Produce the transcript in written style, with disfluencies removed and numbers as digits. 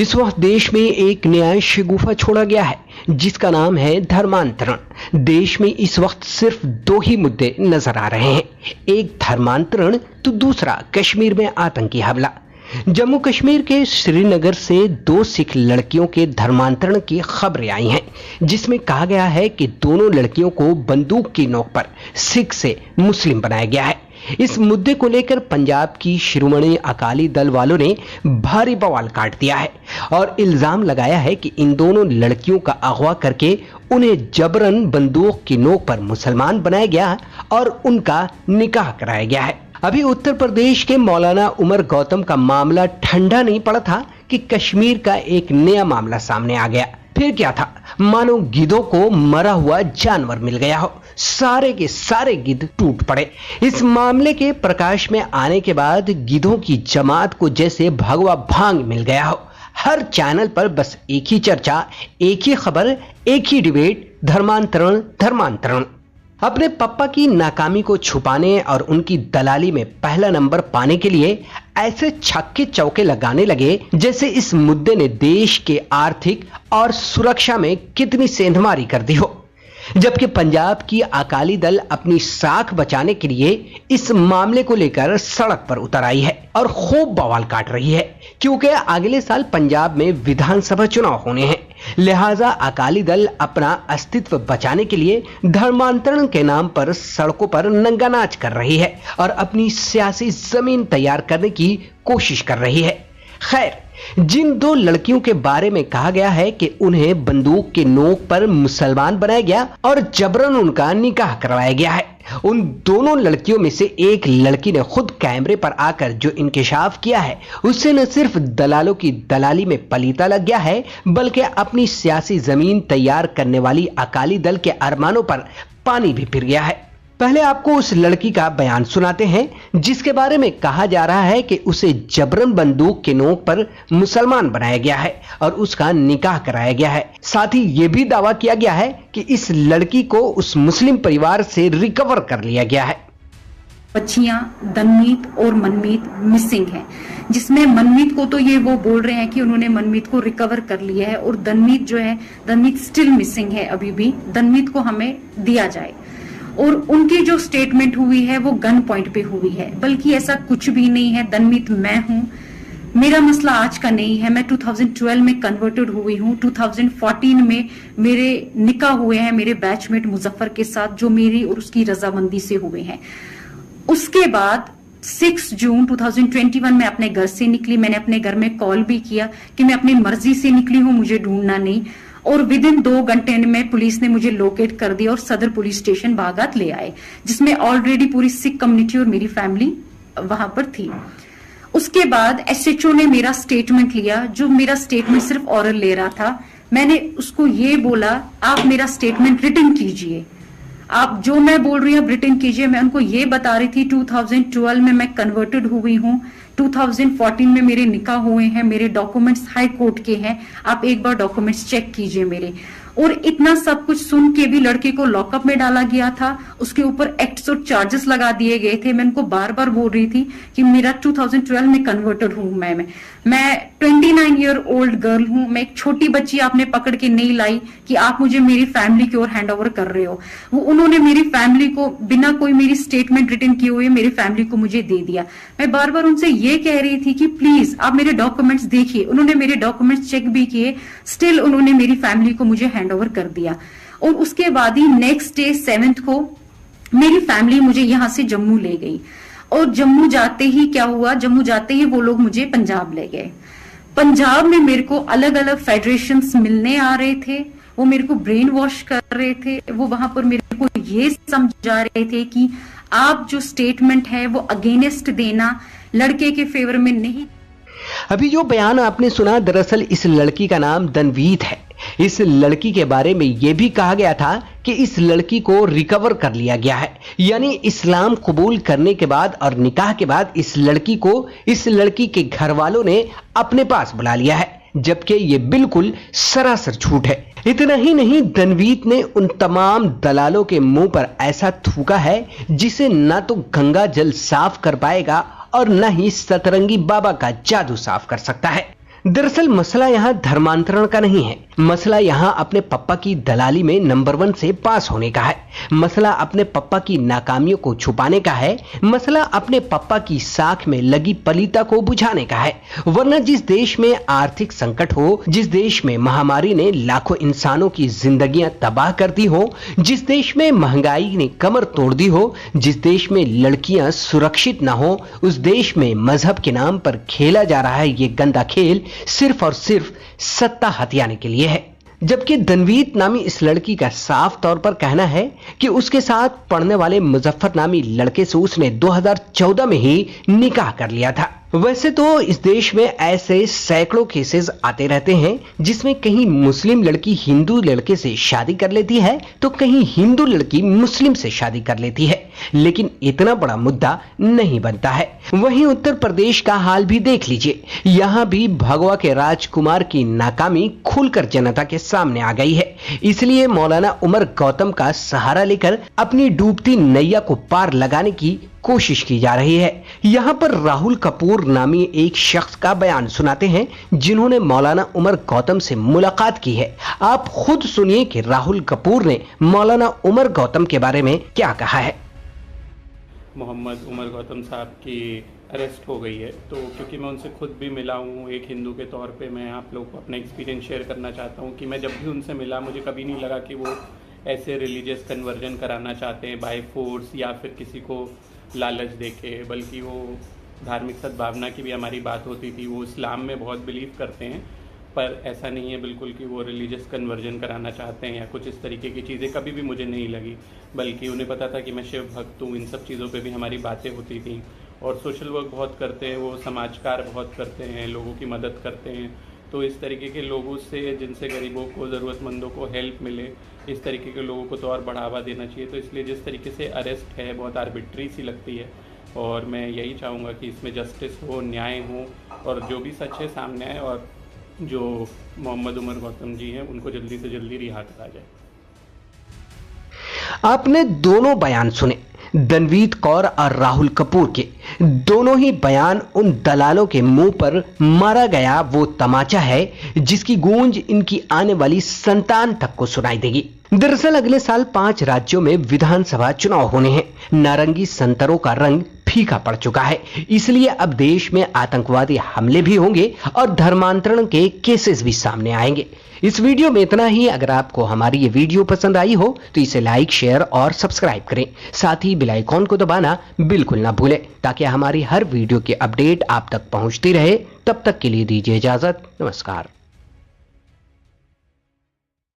इस वक्त देश में एक नया शगुफा छोड़ा गया है जिसका नाम है धर्मांतरण। देश में इस वक्त सिर्फ दो ही मुद्दे नजर आ रहे हैं, एक धर्मांतरण तो दूसरा कश्मीर में आतंकी हमला। जम्मू कश्मीर के श्रीनगर से दो सिख लड़कियों के धर्मांतरण की खबरें आई हैं, जिसमें कहा गया है कि दोनों लड़कियों को बंदूक की नोक पर सिख से मुस्लिम बनाया गया है। इस मुद्दे को लेकर पंजाब की शिरोमणि अकाली दल वालों ने भारी बवाल काट दिया है और इल्जाम लगाया है कि इन दोनों लड़कियों का अगवा करके उन्हें जबरन बंदूक की नोक पर मुसलमान बनाया गया और उनका निकाह कराया गया है। अभी उत्तर प्रदेश के मौलाना उमर गौतम का मामला ठंडा नहीं पड़ा था कि कश्मीर का एक नया मामला सामने आ गया। फिर क्या था, मानो गिद्धों को मरा हुआ जानवर मिल गया हो, सारे के सारे गिद्ध टूट पड़े। इस मामले के प्रकाश में आने के बाद गिद्धों की जमात को जैसे भगवा भांग मिल गया हो। हर चैनल पर बस एक ही चर्चा, एक ही खबर, एक ही डिबेट, धर्मांतरण धर्मांतरण। अपने पप्पा की नाकामी को छुपाने और उनकी दलाली में पहला नंबर पाने के लिए ऐसे छक्के चौके लगाने लगे जैसे इस मुद्दे ने देश के आर्थिक और सुरक्षा में कितनी सेंधमारी कर दी हो। जबकि पंजाब की अकाली दल अपनी साख बचाने के लिए इस मामले को लेकर सड़क पर उतर आई है और खूब बवाल काट रही है, क्योंकि अगले साल पंजाब में विधानसभा चुनाव होने हैं। लिहाजा अकाली दल अपना अस्तित्व बचाने के लिए धर्मांतरण के नाम पर सड़कों पर नंगा नाच कर रही है और अपनी सियासी जमीन तैयार करने की कोशिश कर रही है। खैर, जिन दो लड़कियों के बारे में कहा गया है कि उन्हें बंदूक के नोक पर मुसलमान बनाया गया और जबरन उनका निकाह करवाया गया है, उन दोनों लड़कियों में से एक लड़की ने खुद कैमरे पर आकर जो इंकशाफ किया है उससे न सिर्फ दलालों की दलाली में पलीता लग गया है, बल्कि अपनी सियासी जमीन तैयार करने वाली अकाली दल के अरमानों पर पानी भी फिर गया है। पहले आपको उस लड़की का बयान सुनाते हैं जिसके बारे में कहा जा रहा है कि उसे जबरन बंदूक के नोक पर मुसलमान बनाया गया है और उसका निकाह कराया गया है। साथ ही यह भी दावा किया गया है कि इस लड़की को उस मुस्लिम परिवार से रिकवर कर लिया गया है। बच्चियां दनमीत और मनमीत मिसिंग हैं, जिसमें मनमीत को तो ये वो बोल रहे हैं कि उन्होंने मनमीत को रिकवर कर लिया है और दनमीत जो है, दनमीत स्टिल मिसिंग है। अभी भी दनमीत को हमें दिया जाए। और उनकी जो स्टेटमेंट हुई है वो गन पॉइंट पे हुई है, बल्कि ऐसा कुछ भी नहीं है। दनमीत मैं हूं, मेरा मसला आज का नहीं है। मैं 2012 में कन्वर्टेड हुई हूं। 2014 में मेरे निकाह हुए हैं मेरे बैचमेट मुजफ्फर के साथ, जो मेरी और उसकी रजामंदी से हुए हैं। उसके बाद 6 जून 2021 में अपने घर से निकली। मैंने अपने घर में कॉल भी किया कि मैं अपनी मर्जी से निकली हूं, मुझे ढूंढना नहीं। और विद इन 2 घंटे में पुलिस ने मुझे लोकेट कर दिया और सदर पुलिस स्टेशन बागात ले आए, जिसमें ऑलरेडी पूरी सिख कम्युनिटी और मेरी फैमिली वहां पर थी। उसके बाद एसएचओ ने मेरा स्टेटमेंट लिया, जो मेरा स्टेटमेंट सिर्फ ओरल ले रहा था। मैंने उसको ये बोला, आप मेरा स्टेटमेंट रिटन कीजिए, आप जो मैं बोल रही हूँ रिटन कीजिए। मैं उनको ये बता रही थी 2012 में मैं कन्वर्टेड हुई हूँ, 2014 में मेरे निकाह हुए हैं, मेरे डॉक्यूमेंट्स हाई कोर्ट के हैं, आप एक बार डॉक्यूमेंट्स चेक कीजिए मेरे। और इतना सब कुछ सुन के भी लड़के को लॉकअप में डाला गया था, उसके ऊपर एक्ट्स और चार्जेस लगा दिए गए थे। मैं उनको बार बार बोल रही थी कि मेरा 2012 में कन्वर्टेड हूं मैं 29 ईयर ओल्ड गर्ल हूं। मैं एक छोटी बच्ची आपने पकड़ के नहीं लाई कि आप मुझे मेरी फैमिली की ओर हैंड ओवर कर रहे हो। वो उन्होंने मेरी फैमिली को बिना कोई मेरी स्टेटमेंट रिटन किए हुए मेरी फैमिली को मुझे दे दिया। मैं बार बार उनसे ये कह रही थी कि प्लीज आप मेरे डॉक्यूमेंट्स देखिए। उन्होंने मेरे डॉक्यूमेंट्स चेक भी किए, स्टिल उन्होंने मेरी फैमिली को मुझे हैंड ओवर कर दिया। और उसके बाद ही नेक्स्ट डे 7th को मेरी फैमिली मुझे यहां से जम्मू ले गई। और जम्मू जाते ही क्या हुआ, जम्मू जाते ही वो लोग मुझे पंजाब ले गए। पंजाब में मेरे को अलग अलग फेडरेशंस मिलने आ रहे थे, वो मेरे को ब्रेन वॉश कर रहे थे। वो वहां पर मेरे को ये समझा रहे थे कि आप जो स्टेटमेंट है वो अगेंस्ट देना, लड़के के फेवर में नहीं। अभी जो बयान आपने सुना, दरअसल इस लड़की का नाम दनवीत है। इस लड़की के बारे में यह भी कहा गया था कि इस लड़की को रिकवर कर लिया गया है, यानी इस्लाम कबूल करने के बाद और निकाह के बाद इस लड़की को इस लड़की के घर वालों ने अपने पास बुला लिया है, जबकि ये बिल्कुल सरासर झूठ है। इतना ही नहीं, दनवीत ने उन तमाम दलालों के मुंह पर ऐसा थूका है जिसे ना तो गंगा जल साफ कर पाएगा और न ही सतरंगी बाबा का जादू साफ कर सकता है। दरअसल मसला यहाँ धर्मांतरण का नहीं है, मसला यहाँ अपने पप्पा की दलाली में नंबर 1 से पास होने का है, मसला अपने पप्पा की नाकामियों को छुपाने का है, मसला अपने पप्पा की साख में लगी पलीता को बुझाने का है। वरना जिस देश में आर्थिक संकट हो, जिस देश में महामारी ने लाखों इंसानों की जिंदगियां तबाह कर दी हो, जिस देश में महंगाई ने कमर तोड़ दी हो, जिस देश में लड़कियां सुरक्षित ना हो, उस देश में मजहब के नाम पर खेला जा रहा है ये गंदा खेल सिर्फ और सिर्फ सत्ता हथियाने के लिए है। जबकि दनवीत नामी इस लड़की का साफ तौर पर कहना है कि उसके साथ पढ़ने वाले मुजफ्फर नामी लड़के से उसने 2014 में ही निकाह कर लिया था। वैसे तो इस देश में ऐसे सैकड़ों केसेस आते रहते हैं जिसमें कहीं मुस्लिम लड़की हिंदू लड़के से शादी कर लेती है तो कहीं हिंदू लड़की मुस्लिम से शादी कर लेती है, लेकिन इतना बड़ा मुद्दा नहीं बनता है। वहीं उत्तर प्रदेश का हाल भी देख लीजिए, यहाँ भी भगवा के राजकुमार की नाकामी खुलकर जनता के सामने आ गई है। इसलिए मौलाना उमर गौतम का सहारा लेकर अपनी डूबती नैया को पार लगाने की कोशिश की जा रही है। यहाँ पर राहुल कपूर नामी एक शख्स का बयान सुनाते हैं जिन्होंने मौलाना उमर गौतम से मुलाकात की है। आप खुद सुनिए कि राहुल कपूर ने मौलाना उमर गौतम के बारे में क्या कहा है। मोहम्मद उमर गौतम साहब की अरेस्ट हो गई है, तो क्योंकि मैं उनसे खुद भी मिला हूँ एक हिंदू के तौर पे, मैं आप लोग को अपना एक्सपीरियंस शेयर करना चाहता हूँ कि मैं जब भी उनसे मिला मुझे कभी नहीं लगा कि वो ऐसे रिलीजियस कन्वर्जन कराना चाहते हैं बाय फोर्स या फिर किसी को लालच देके, बल्कि वो धार्मिक सद्भावना की भी हमारी बात होती थी। वो इस्लाम में बहुत बिलीव करते हैं, पर ऐसा नहीं है बिल्कुल कि वो रिलीजियस कन्वर्जन कराना चाहते हैं या कुछ इस तरीके की चीज़ें कभी भी मुझे नहीं लगी। बल्कि उन्हें पता था कि मैं शिव भक्त हूँ, इन सब चीज़ों पे भी हमारी बातें होती थी। और सोशल वर्क बहुत करते हैं, वो समाज कार्य बहुत करते हैं, लोगों की मदद करते हैं। तो इस तरीके के लोगों से, जिनसे गरीबों को, ज़रूरतमंदों को हेल्प मिले, इस तरीके के लोगों को तो और बढ़ावा देना चाहिए। तो इसलिए जिस तरीके से अरेस्ट है बहुत आर्बिट्री सी लगती है, और मैं यही चाहूँगा कि इसमें जस्टिस हो, न्याय हो, और जो भी सच है सामने आए, और जो मोहम्मद उमर गौतम जी हैं उनको जल्दी से जल्दी रिहा करा जाए। आपने दोनों बयान सुने, दनवीत कौर और राहुल कपूर के। दोनों ही बयान उन दलालों के मुंह पर मारा गया वो तमाचा है जिसकी गूंज इनकी आने वाली संतान तक को सुनाई देगी। दरअसल अगले साल 5 राज्यों में विधानसभा चुनाव होने हैं। नारंगी संतरों का रंग फीका पड़ चुका है, इसलिए अब देश में आतंकवादी हमले भी होंगे और धर्मांतरण के केसेस भी सामने आएंगे। इस वीडियो में इतना ही। अगर आपको हमारी ये वीडियो पसंद आई हो तो इसे लाइक, शेयर और सब्सक्राइब करें। साथ ही बेल आइकॉन को दबाना बिल्कुल ना भूलें ताकि हमारी हर वीडियो की अपडेट आप तक पहुंचती रहे। तब तक के लिए दीजिए इजाजत। नमस्कार।